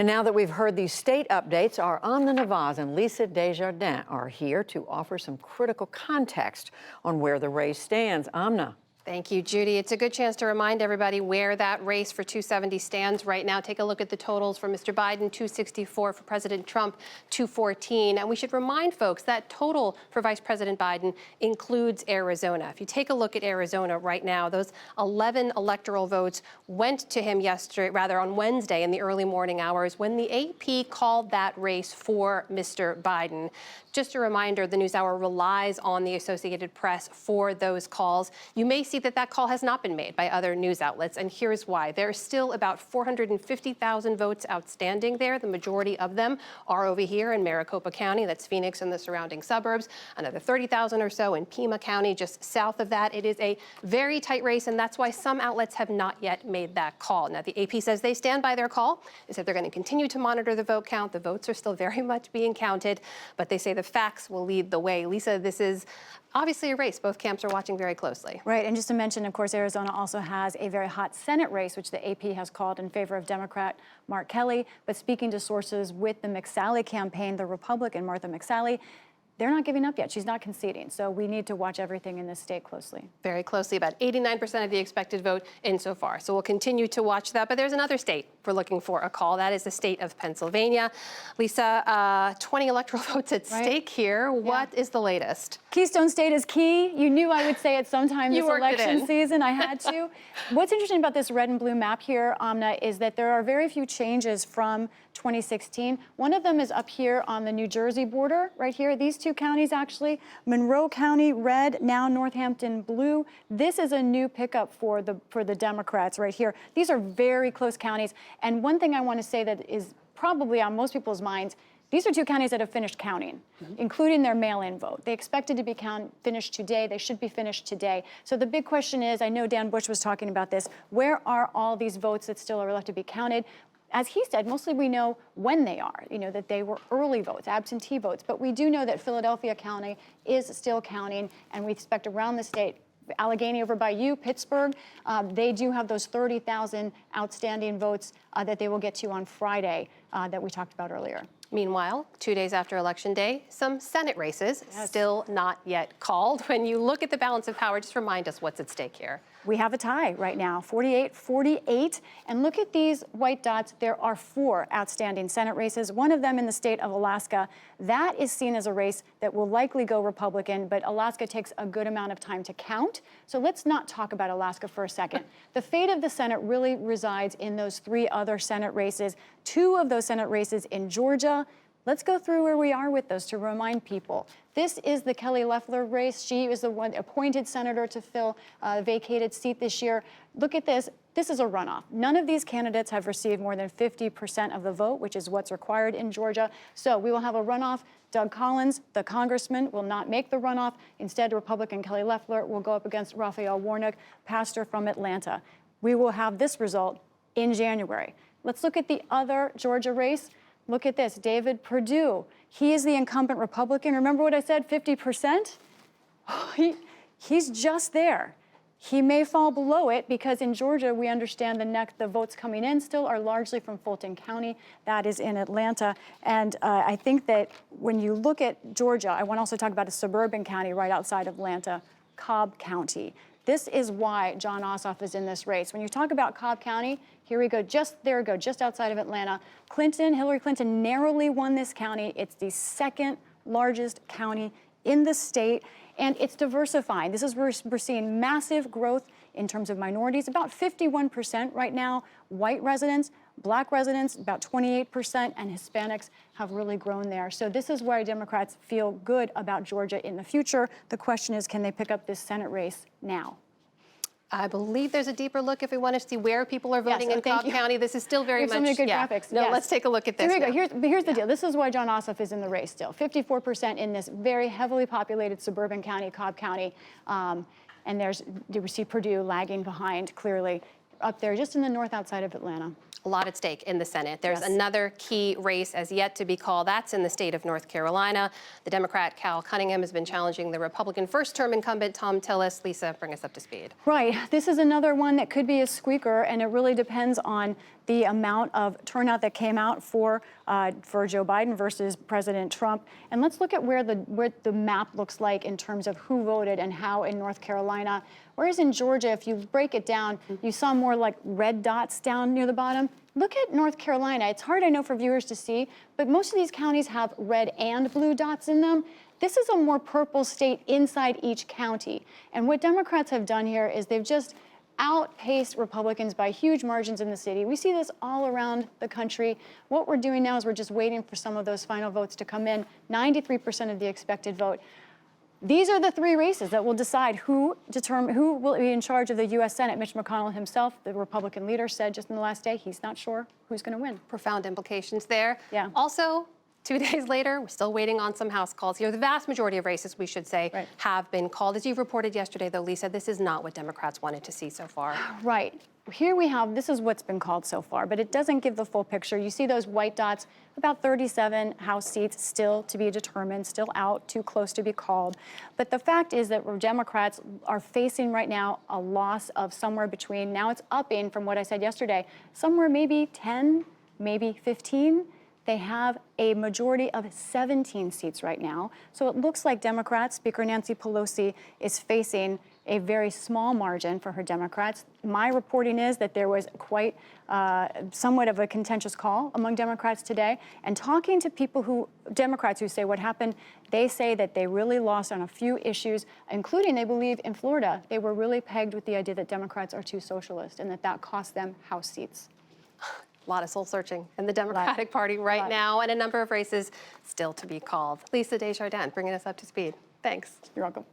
And now that we've heard these state updates, our Amna Nawaz and Lisa Desjardins are here to offer some critical context on where the race stands. Amna. Thank you, Judy. It's a good chance to remind everybody where that race for 270 stands right now. Take a look at the totals for Mr. Biden, 264, for President Trump, 214. And we should remind folks that total for Vice President Biden includes Arizona. If you take a look at Arizona right now, those 11 electoral votes went to him on Wednesday in the early morning hours when the AP called that race for Mr. Biden. Just a reminder, the NewsHour relies on the Associated Press for those calls. You may see that call has not been made by other news outlets, and here's why. There are still about 450,000 votes outstanding there. The majority of them are over here in Maricopa County, that's Phoenix and the surrounding suburbs. Another 30,000 or so in Pima County, just south of that. It is a very tight race, and that's why some outlets have not yet made that call. Now, the AP says they stand by their call. They said they're going to continue to monitor the vote count. The votes are still very much being counted, but they say the facts will lead the way. Lisa, this is obviously a race both camps are watching very closely. Right, and just to mention, of course, Arizona also has a very hot Senate race, which the AP has called in favor of Democrat Mark Kelly. But speaking to sources with the McSally campaign, the Republican Martha McSally, they're not giving up yet. She's not conceding. So we need to watch everything in this state closely. Very closely, about 89% of the expected vote in so far. So we'll continue to watch that. But there's another state we're looking for a call. That is the state of Pennsylvania. Lisa, 20 electoral votes at stake here. What is the latest? Keystone State is key. You knew I would say it sometime this election season. I had to. What's interesting about this red and blue map here, Amna, is that there are very few changes from 2016. One of them is up here on the New Jersey border, right here. These two counties, actually. Monroe County, red, now Northampton, blue. This is a new pickup for the Democrats right here. These are very close counties. And one thing I want to say that is probably on most people's minds, these are two counties that have finished counting, including their mail-in vote. They expected to be finished today. They should be finished today. So the big question is, I know Dan Bush was talking about this, where are all these votes that still are left to be counted? As he said, mostly we know when they are, that they were early votes, absentee votes. But we do know that Philadelphia County is still counting, and we expect around the state, Allegheny over by you, Pittsburgh, they do have those 30,000 outstanding votes that they will get to on Friday that we talked about earlier. Meanwhile, 2 days after Election Day, some Senate races still not yet called. When you look at the balance of power, just remind us what's at stake here. We have a tie right now, 48-48. And look at these white dots. There are 4 outstanding Senate races, one of them in the state of Alaska. That is seen as a race that will likely go Republican, but Alaska takes a good amount of time to count. So let's not talk about Alaska for a second. The fate of the Senate really resides in those 3 other Senate races, 2 of those Senate races in Georgia. Let's go through where we are with those to remind people. This is the Kelly Loeffler race. She is the one appointed senator to fill a vacated seat this year. Look at this. This is a runoff. None of these candidates have received more than 50% of the vote, which is what's required in Georgia. So we will have a runoff. Doug Collins, the congressman, will not make the runoff. Instead, Republican Kelly Loeffler will go up against Raphael Warnock, pastor from Atlanta. We will have this result in January. Let's look at the other Georgia race. Look at this, David Perdue. He is the incumbent Republican. Remember what I said, 50%? He's just there. He may fall below it because in Georgia, we understand the votes coming in still are largely from Fulton County. That is in Atlanta. And I think that when you look at Georgia, I want to also talk about a suburban county right outside of Atlanta, Cobb County. This is why Jon Ossoff is in this race. When you talk about Cobb County, here we go, just outside of Atlanta. Hillary Clinton narrowly won this county. It's the second largest county in the state, and it's diversifying. This is where we're seeing massive growth in terms of minorities, about 51% right now, white residents, black residents, about 28%, and Hispanics have really grown there. So this is why Democrats feel good about Georgia in the future. The question is, can they pick up this Senate race now? I believe there's a deeper look if we want to see where people are voting in Cobb County. This is still very much, so many good graphics. No, let's take a look at this. Here we go. Here's the deal. This is why Jon Ossoff is in the race still. 54% in this very heavily populated suburban county, Cobb County. And you see Perdue lagging behind clearly up there just in the north outside of Atlanta. A lot at stake in the Senate. There's another key race as yet to be called. That's in the state of North Carolina. The Democrat Cal Cunningham has been challenging the Republican first-term incumbent Thom Tillis. Lisa, bring us up to speed. Right. This is another one that could be a squeaker, and it really depends on the amount of turnout that came out for Joe Biden versus President Trump. And let's look at where the map looks like in terms of who voted and how in North Carolina. Whereas in Georgia, if you break it down, you saw more like red dots down near the bottom. Look at North Carolina. It's hard, I know, for viewers to see, but most of these counties have red and blue dots in them. This is a more purple state inside each county. And what Democrats have done here is they've just outpaced Republicans by huge margins in the city. We see this all around the country. What we're doing now is we're just waiting for some of those final votes to come in, 93% of the expected vote. These are the three races that will decide who will be in charge of the U.S. Senate. Mitch McConnell himself, the Republican leader, said just in the last day he's not sure who's going to win. Profound implications there. Yeah. Also, 2 days later, we're still waiting on some House calls here. The vast majority of races, we should say, Right. have been called. As you reported yesterday, though, Lisa, this is not what Democrats wanted to see so far. Right. Here we have, this is what's been called so far, but it doesn't give the full picture. You see those white dots, about 37 House seats still to be determined, still out, too close to be called. But the fact is that Democrats are facing right now a loss of somewhere between, now it's upping from what I said yesterday, somewhere maybe 10, maybe 15. They have a majority of 17 seats right now. So it looks like Democrats, Speaker Nancy Pelosi is facing a very small margin for her Democrats. My reporting is that there was quite somewhat of a contentious call among Democrats today. And talking to Democrats who say what happened, they say that they really lost on a few issues, including, they believe, in Florida. They were really pegged with the idea that Democrats are too socialist and that cost them House seats. A lot of soul searching in the Democratic Party right now, and a number of races still to be called. Lisa Desjardins bringing us up to speed. Thanks. You're welcome.